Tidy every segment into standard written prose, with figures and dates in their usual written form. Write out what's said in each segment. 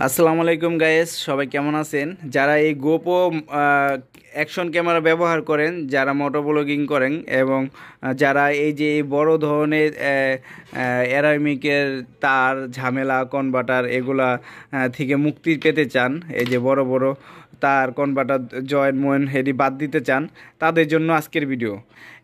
আসসালামু আলাইকুম গাইস, সবাই কেমন আছেন? যারা এই গোপো অ্যাকশন ক্যামেরা ব্যবহার করেন, যারা মোটো ব্লগিং করেন এবং যারা এই যে এই বড় ধরনের অ্যারামিকের তার ঝামেলা কনভার্টার এগুলা থেকে মুক্তি পেতে চান, এই যে বড় বড় তার কনভার্টার জয়েন্ট ময়েন্ট হেডি বাদ দিতে চান, তাদের জন্য আজকের ভিডিও।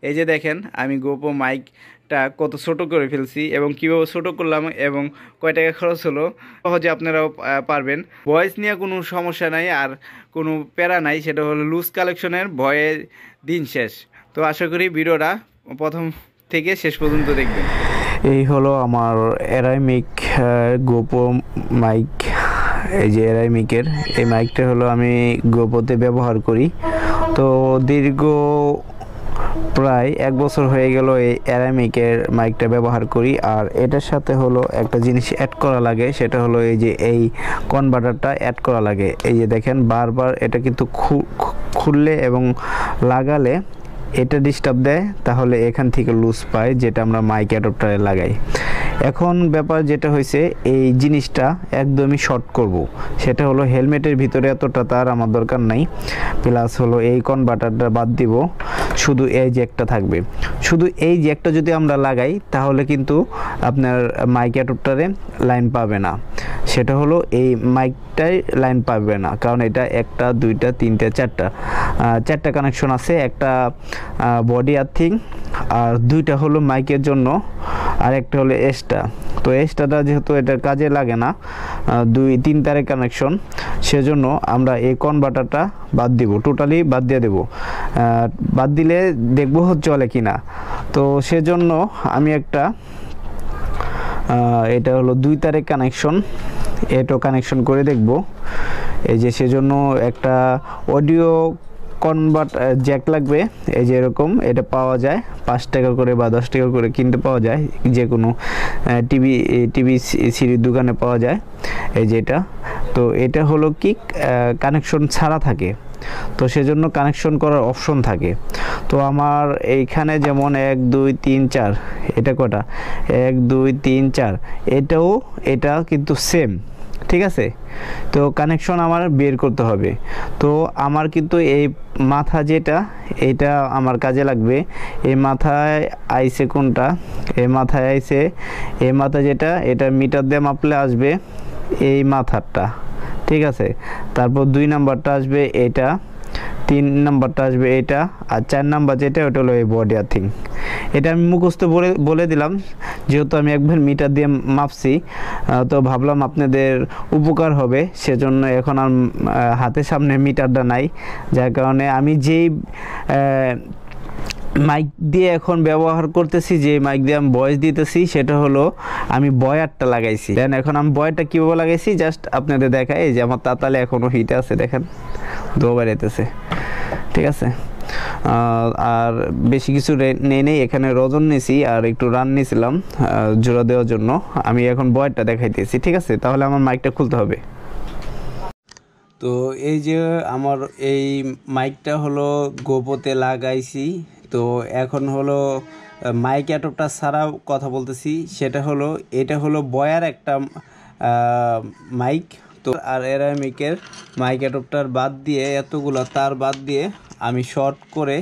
এই যে দেখেন আমি গোপো মাইকটা কত ছোট করে ফেলছি এবং কীভাবে ছোট করলাম এবং কয় টাকা খরচ হলো, সহজে আপনারাও পারবেন। ভয়েস নিয়ে কোনো সমস্যা নাই আর কোনো প্যারা নাই, সেটা হলো লুজ কালেকশনের ভয়ের দিন শেষ। তো আশা করি ভিডিওটা প্রথম থেকে শেষ পর্যন্ত দেখবেন। এই হলো আমার এরাইমিক গোপো মাইক। এই যে এরাইমিকের এই মাইকটা হলো আমি গোপোতে ব্যবহার করি। তো দীর্ঘ প্রায় 1 বছর হয়ে গেল এই এরামিকের মাইকটা ব্যবহার করি। আর এটার সাথে হলো একটা জিনিস অ্যাড করা লাগে, সেটা হলো এই যে এই কনভার্টারটা অ্যাড করা লাগে। এই যে দেখেন বারবার এটা কিন্তু খুললে এবং লাগালে এটা ডিস্টার্ব দেয়, তাহলে এখান থেকে লুজ পায়, যেটা আমরা মাইক অ্যাডাপ্টারে লাগাই। এখন ব্যাপার যেটা হয়েছে, এই জিনিসটা একদমই শর্ট করব, সেটা হলো হেলমেটের ভিতরে এতটা তার আমার দরকার নাই। প্লাস হলো এই কনভার্টারটা বাদ দিব, শুধু এই জ্যাকটা থাকবে। শুধু এই জ্যাকটা যদি আমরা লাগাই তাহলে কিন্তু আপনার মাইক অ্যাডাপ্টারে লাইন পাবে না। সেটা হলো এই মাইকটাই লাইন পাবে না, কারণ এটা 1টা 2টা 3টা 4টা কানেকশন আছে। একটা বডি আর্থিং, আর 2টা হলো মাইকের জন্য, আর একটা হলো এক্সট্রা। তো এক্সট্রাটা যেহেতু এটা কাজে লাগে না, 2-3 তারের কানেকশন, সেজন্য আমরা এই কনভার্টারটা বাদ দিব, টোটালি বাদ দিয়ে দেব। বাদ দিলে দেখবো চলে কিনা। তো সেজন্য আমি একটা এটা হলো 2 তারের কানেকশন, এটাও কানেকশন করে দেখব। এই যে সেজন্য একটা অডিও কনভার্ট জ্যাক লাগবে। এই যে এরকম এটা পাওয়া যায় 5 টাকা করে বা 10 টাকা করে কিনতে পাওয়া যায়, যে কোনো টিভি সিরির দোকানে পাওয়া যায়। এই যে এটা, তো এটা হলো কি কানেকশন ছাড়া থাকে, তো সেজন্য কানেকশন করার অপশন থাকে। তো আমার এইখানে যেমন 1 2 3 4, এটা কটা 1 2 3 4, এটা কিন্তু সেম, ঠিক আছে। তো কানেকশন আমার বের করতে হবে। তো আমার কিন্তু এই মাথা যেটা, এটা আমার কাজে লাগবে। এই মাথায় আইছে কোনটা, এই মাথায় আইছে এই মাথা যেটা, এটা মিটার দিয়ে মাপলে আসবে এই মাথাটা, ঠিক আছে। তারপর 2 নাম্বারটা আসবে এটা, 3 নাম্বারটা আসবে এটা, আর 4 নাম্বার যেটা ওটা হলো এই বডি আর্থিং। এটা আমি মুখস্থ বলে দিলাম, যেহেতু আমি একবার মিটার দিয়ে মাপছি। তো ভাবলাম আপনাদের উপকার হবে, সেজন্য এখন আর হাতের সামনে মিটারটা নাই, যার কারণে আমি যেই মাইক দিয়ে এখন ব্যবহার করতেছি, যে মাইক দিয়ে আমি ভয়েস দিতেছি, সেটা হলো আমি বয়ারটা লাগাইছি। দেন এখন আমি বয়ারটা কীভাবে লাগাইছি জাস্ট আপনাদের দেখাই। এই যে আমার তাতালে এখনও হিটে আছে, দেখেন দুবার এতেছে, ঠিক আছে। আর বেশি কিছু নেই, এখানে রজন নিয়েছি আর একটু রান নিয়েছিলাম জোড়া দেওয়ার জন্য। আমি এখন বয়ারটা দেখাইতেছি, ঠিক আছে। তাহলে আমার মাইকটা খুলতে হবে। তো এই যে আমার এই মাইকটা হলো গোপোতে লাগাইছি। তো এখন হলো মাইক অ্যাডাপ্টার ছাড়াও কথা বলতেছি, সেটা হলো এটা হলো বয়ার একটা মাইক। তো আর এরামিকের মাইক অ্যাডাপ্টার বাদ দিয়ে, এতগুলো তার বাদ দিয়ে আমি শর্ট করে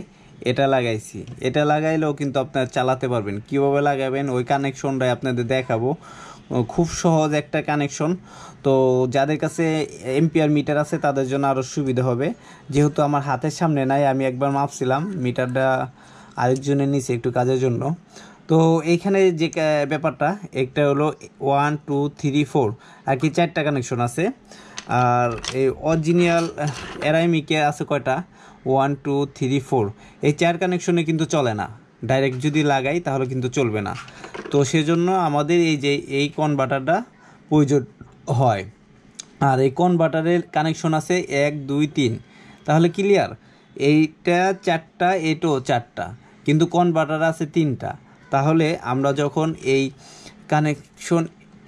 এটা লাগাইছি। এটা লাগাইলেও কিন্তু আপনারা চালাতে পারবেন। কীভাবে লাগাবেন ওই কানেকশনটাই আপনাদের দেখাবো। খুব সহজ একটা কানেকশন। তো যাদের কাছে এম্পিয়ার মিটার আছে তাদের জন্য আরও সুবিধা হবে, যেহেতু আমার হাতের সামনে নাই। আমি একবার মাপছিলাম, মিটারটা আরেকজনের নিচে একটু কাজের জন্য। তো এইখানে যে ব্যাপারটা, একটা হলো 1 2 3 4 আর কি 4টা কানেকশন আছে। আর এই অরিজিনাল এরাইমিকে আছে কয়টা, 1 2 3 4। এই 4 কানেকশনে কিন্তু চলে না, ডাইরেক্ট যদি লাগাই তাহলে কিন্তু চলবে না। তো সেজন্য আমাদের এই যে এই কনভার্টারটা প্রয়োজন হয়। আর এই কনভার্টারের কানেকশন আছে 1 2 3, তাহলে ক্লিয়ার। এইটা 4টা, এটাও 4টা, কিন্তু কনভার্টার আছে 3টা। তাহলে আমরা যখন এই কানেকশন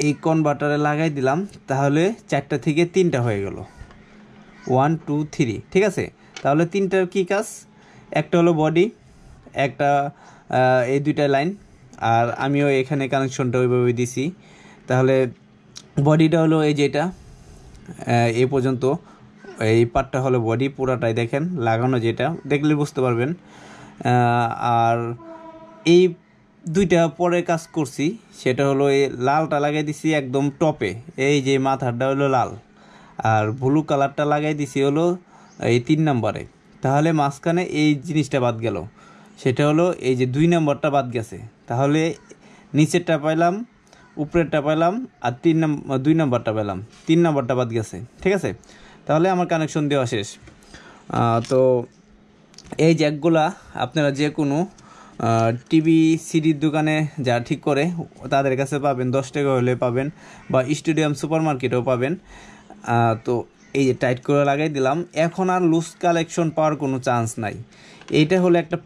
এই কনভার্টারে লাগাই দিলাম, তাহলে 4টা থেকে 3টা হয়ে গেল, 1 2 3, ঠিক আছে। তাহলে 3টার কী কাজ, একটা হলো বডি, একটা এই 2টা লাইন, আর আমিও এখানে কানেকশনটা ওইভাবে দিছি। তাহলে বডিটা হলো এই যেটা, এই পর্যন্ত। এই পার্টটা হলো বডি, পুরাটাই দেখেন লাগানো, যেটা দেখলে বুঝতে পারবেন। আর এই দুইটা পরে কাজ করছি, সেটা হলো এই লালটা লাগাই দিছি একদম টপে, এই যে মাথাটা হলো লাল, আর ব্লু কালারটা লাগাই দিছি হলো এই 3 নম্বরে। তাহলে মাঝখানে এই জিনিসটা বাদ গেল, সেটা হলো এই যে 2 নম্বরটা বাদ গেছে। তাহলে নিচেরটা পাইলাম, উপরেরটা পাইলাম, আর 2 নম্বরটা পেলাম, 3 নম্বরটা বাদ গেছে। ঠিক আছে, তাহলে আমার কানেকশন দেওয়া শেষ। তো এই জ্যাকগুলা আপনারা যে কোনো টিভি সিডির দোকানে যা ঠিক করে তাদের কাছে পাবেন, 10 টাকা হলে পাবেন, বা স্টেডিয়াম সুপার মার্কেটেও পাবেন। তো এই যে টাইট করে লাগাই দিলাম, এখন আর লুজ কালেকশন পাওয়ার কোনো চান্স নাই। এইটা হলো একটা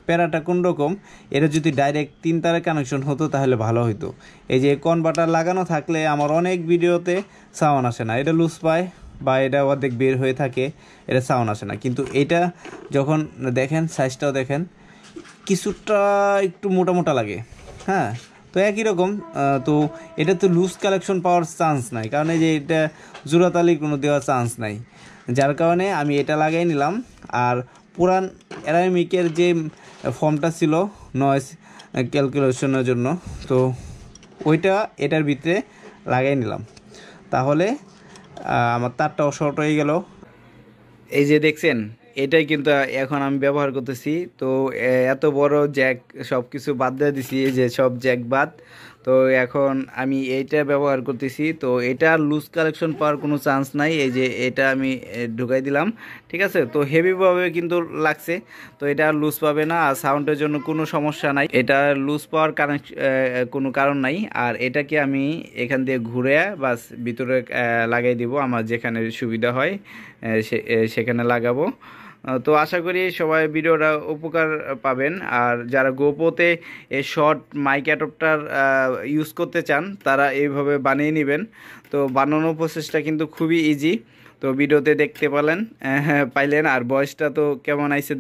প্যারাটা কোন রকম, এটা যদি ডাইরেক্ট 3 তারে কানেকশন হতো তাহলে ভালো হতো। এই যে কনভার্টার লাগানো থাকলে আমার অনেক ভিডিওতে সাউন্ড আসে না, এটা লুজ পায় বা এটা অর্ধেক বের হয়ে থাকে, এটা সাউন্ড আসে না। কিন্তু এটা যখন দেখেন, সাইজটাও দেখেন, কিছুটা একটু মোটা মোটা লাগে। হ্যাঁ, তো একই রকম। তো এটা তো লুজ কালেকশন পাওয়ার চান্স নাই, কারণ এই যে এটা জোড়াতালি কোনো দেওয়ার চান্স নাই, যার কারণে আমি এটা লাগাই নিলাম। আর পুরান অ্যারামিকের যে ফর্মটা ছিল নয়েজ ক্যালকুলেশনের জন্য, তো ওইটা এটার ভিতরে লাগাই নিলাম। তাহলে আমার তারটাও শর্ট হয়ে গেল। এই যে দেখছেন, এটাই কিন্তু এখন আমি ব্যবহার করতেছি। তো এত বড় জ্যাক সব কিছু বাদ দিয়ে দিছি, এই যে সব জ্যাক বাদ। তো এখন আমি এইটা ব্যবহার করতেছি। তো এটা লুজ কালেকশন পাওয়ার কোনো চান্স নাই। এই যে এটা আমি ঢুকাই দিলাম, ঠিক আছে। তো হেভিভাবে কিন্তু লাগছে, তো এটা লুজ পাবে না, আর সাউন্ডের জন্য কোনো সমস্যা নাই, এটা লুজ পাওয়ার কোনো কারণ নাই। আর এটাকে আমি এখান দিয়ে ঘুরে বাস ভিতরে লাগাই দিব, আমার যেখানে সুবিধা হয় সেখানে লাগাবো। তো আশা করি সবাই ভিডিওটা উপকার পাবেন। আর যারা গোপোতে এই শর্ট মাইক অ্যাডাপ্টার ইউজ করতে চান তারা এইভাবে বানিয়ে নেবেন। তো বানানোর প্রসেসটা কিন্তু খুবই ইজি। তো ভিডিওতে দেখতে পাইলেন, আর ভয়েসটা তো কেমন আইছে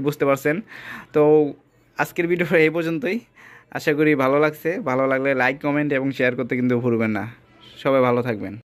বুঝতে পারছেন। তো আজকের ভিডিওটা এই পর্যন্তই। আশা করি ভালো লাগছে। ভালো লাগলে লাইক, কমেন্ট এবং শেয়ার করতে কিন্তু ভুলবেন না। সবাই ভালো থাকবেন।